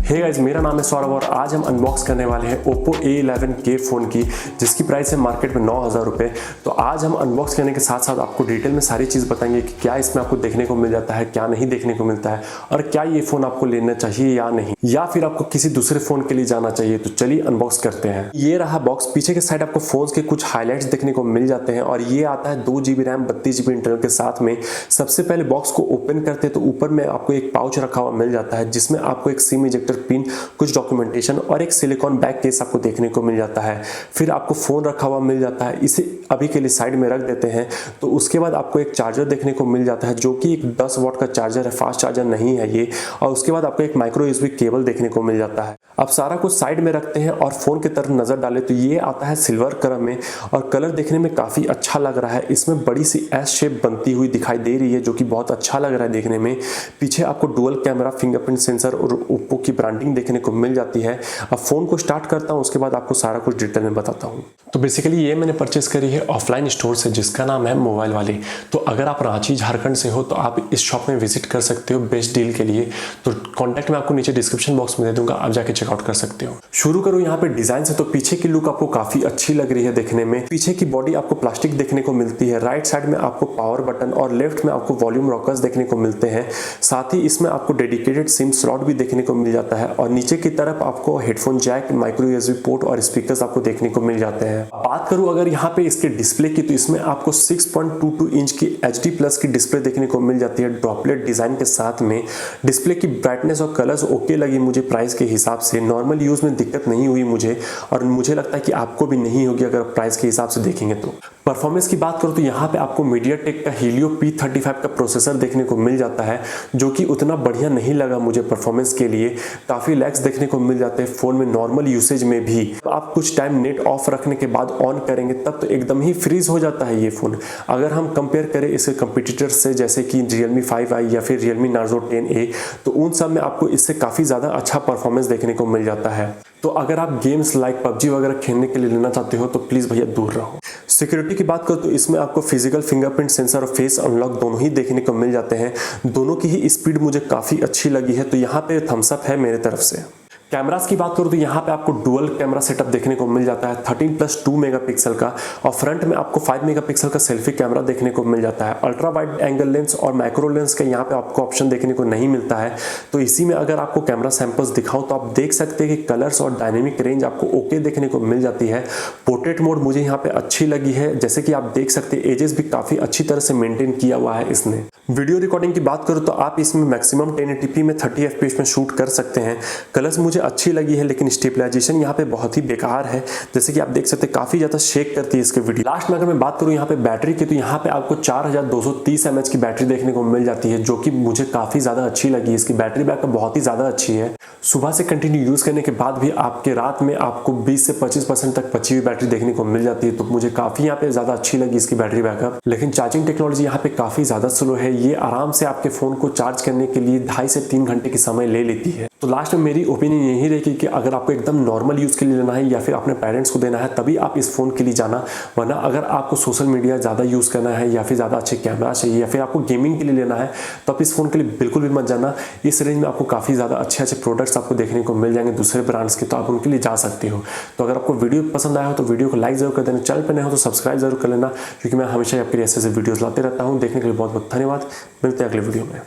Hey guys, मेरा नाम है सौरभ और आज हम अनबॉक्स करने वाले हैं Oppo A11k फ़ोन की, जिसकी प्राइस है मार्केट में 9,000 रुपये। तो आज हम अनबॉक्स करने के साथ साथ आपको डिटेल में सारी चीज़ बताएंगे कि क्या इसमें आपको देखने को मिल जाता है, क्या नहीं देखने को मिलता है और क्या ये फ़ोन आपको लेना चाहिए या नहीं, या फिर आपको किसी दूसरे फ़ोन के लिए जाना चाहिए। तो चलिए अनबॉक्स करते हैं। ये रहा बॉक्स। पीछे के साइड आपको फ़ोन के कुछ हाईलाइट्स देखने को मिल जाते हैं और ये आता है 2GB रैम 32GB इंटरनल के साथ में। सबसे पहले बॉक्स को ओपन करते हैं तो ऊपर में आपको एक पाउच रखा हुआ मिल जाता है, जिसमें आपको एक सिम इजेक्टर पिन, कुछ डॉक्यूमेंटेशन और एक सिलिकॉन बैक केस आपको देखने को मिल जाता है। फिर आपको फोन रखा हुआ मिल जाता है, इसे अभी के लिए साइड में रख देते हैं। तो उसके बाद आपको एक चार्जर देखने को मिल जाता है, जो कि एक 10 वाट का चार्जर है, फास्ट चार्जर नहीं है ये। और उसके बाद आपको एक माइक्रो यूएसबी केबल देखने को मिल जाता है। अब सारा कुछ साइड में रखते हैं और फोन की तरफ नजर डालें तो ये आता है सिल्वर कलर में और कलर देखने में काफी अच्छा लग रहा है। इसमें बड़ी सी एस शेप बनती हुई दिखाई दे रही है, जो कि बहुत अच्छा लग रहा है देखने में। पीछे आपको डुअल कैमरा, फिंगरप्रिंट सेंसर और ओप्पो की ब्रांडिंग देखने को मिल जाती है। अब फोन को स्टार्ट करता हूं, उसके बाद आपको सारा कुछ डिटेल में बताता हूं। तो बेसिकली ये मैंने परचेस करी है ऑफलाइन स्टोर से, जिसका नाम है मोबाइल वाले। तो अगर आप रांची झारखंड से हो तो आप इस शॉप में विजिट कर सकते हो बेस्ट डील के लिए। तो कॉन्टैक्ट मैं आपको नीचे डिस्क्रिप्शन बॉक्स में दे दूंगा, आप जाके चेकआउट कर सकते हो। शुरू करूं यहाँ पे डिजाइन से। तो पीछे की लुक आपको काफी अच्छी लग रही है देखने में। पीछे की बॉडी आपको प्लास्टिक देखने को मिलती है। राइट साइड में आपको पावर बटन और लेफ्ट में आपको वॉल्यूम रॉकर्स देखने को मिलते हैं। साथ ही इसमें आपको डेडिकेटेड सिम स्लॉट भी देखने को मिल जाता है और नीचे की तरफ आपको headphone jack, micro USB port और स्पीकर्स आपको देखने को मिल जाते हैं। बात करूं अगर यहाँ पे इसके डिस्प्ले की, तो इसमें आपको 6.22 इंच की HD प्लस की डिस्प्ले देखने को मिल जाती है ड्रॉपलेट डिजाइन के साथ में। डिस्प्ले की ब्राइटनेस और कलर्स ओके लगी मुझे प्राइस के हिसाब से। नॉर्मल यूज में दिक्कत नहीं हुई मुझे और मुझे लगता है कि आपको भी नहीं होगी अगर प्राइस के हिसाब से देखेंगे तो। परफॉर्मेंस की बात करूं तो यहाँ पे आपको मीडियाटेक का Helio P35 का प्रोसेसर देखने को मिल जाता है, जो कि उतना बढ़िया नहीं लगा मुझे परफॉर्मेंस के लिए। काफी लैग्स देखने को मिल जाते हैं फोन में नॉर्मल यूसेज में भी। तो आप कुछ टाइम नेट ऑफ रखने के बाद ऑन करेंगे तब तो एकदम ही फ्रीज हो जाता है ये फोन। अगर हम कंपेयर करें इसके कंपटीटर से, जैसे कि Realme 5i या फिर Realme Narzo 10A, तो उन सब में आपको इससे काफी ज्यादा अच्छा परफॉर्मेंस देखने को मिल जाता है। तो अगर आप गेम्स लाइक PUBG वगैरह खेलने के लिए लेना चाहते हो तो प्लीज भैया दूर रहो। सिक्योरिटी की बात करो तो इसमें आपको फिजिकल फिंगरप्रिंट सेंसर और फेस अनलॉक दोनों ही देखने को मिल जाते हैं। दोनों की ही स्पीड मुझे काफी अच्छी लगी है, तो यहाँ पे थम्स अप है मेरे तरफ से। कैमरास की बात करूं तो यहाँ पे आपको डुअल कैमरा सेटअप देखने को मिल जाता है 13+2 मेगापिक्सल का, और फ्रंट में आपको 5 मेगापिक्सल का सेल्फी कैमरा देखने को मिल जाता है। अल्ट्रा वाइड एंगल लेंस और माइक्रो लेंस का यहाँ पे आपको ऑप्शन देखने को नहीं मिलता है। तो इसी में अगर आपको कैमरा सैंपल्स दिखाऊं तो आप देख सकते हैं कि कलर्स और डायनेमिक रेंज आपको ओके देखने को मिल जाती है। पोर्ट्रेट मोड मुझे यहाँ पे अच्छी लगी है, जैसे कि आप देख सकते हैं एजेस भी काफी अच्छी तरह से मेंटेन किया हुआ है इसने। वीडियो रिकॉर्डिंग की बात करूं तो आप इसमें मैक्सिमम 1080p में 30 FPS में शूट कर सकते हैं। कलर्स मुझे अच्छी लगी है, लेकिन स्टेबलाइजेशन यहाँ पे बहुत ही बेकार है, जैसे कि आप देख सकते हैं काफी ज्यादा शेक करती है इसके वीडियो। लास्ट में अगर मैं बात करूं यहाँ पे बैटरी की, तो यहाँ पे आपको 4230 mAh की बैटरी देखने को मिल जाती है, जो कि मुझे काफी ज्यादा अच्छी लगी। इसकी बैटरी बैकअप बहुत ही ज्यादा अच्छी है। सुबह से कंटिन्यू यूज करने के बाद भी आपके रात में आपको 20 से 25% तक बची हुई बैटरी देखने को मिल जाती है, तो मुझे काफी यहाँ पे ज्यादा अच्छी लगी इसकी बैटरी बैकअप। लेकिन चार्जिंग टेक्नोलॉजी यहाँ पे काफी ज्यादा स्लो है। ये आराम से आपके फोन को चार्ज करने के लिए 2.5 से 3 घंटे की समय ले लेती है। तो लास्ट में मेरी ओपिनियन यही रहेगी कि अगर आपको एकदम नॉर्मल यूज के लिए लेना है या फिर अपने पेरेंट्स को देना है तभी आप इस फोन के लिए जाना, वरना अगर आपको सोशल मीडिया ज्यादा यूज करना है या फिर ज्यादा अच्छे कैमरा चाहिए या फिर आपको गेमिंग के लिए लेना है तो आप इस फोन के लिए बिल्कुल भी मत जाना। इस रेंज में आपको काफी ज्यादा अच्छे अच्छे प्रोडक्ट्स आपको देखने को मिल जाएंगे दूसरे ब्रांड्स के, तो आप उनके लिए जा सकते हो। तो अगर आपको वीडियो पसंद आया हो तो वीडियो को लाइक जरूर कर देना, चैनल पर नए हो तो सब्सक्राइब जरूर कर लेना, क्योंकि मैं हमेशा आपके लिए ऐसे वीडियोस लाते रहता हूँ। देखने के लिए बहुत बहुत धन्यवाद। मिलते हैं अगले वीडियो में।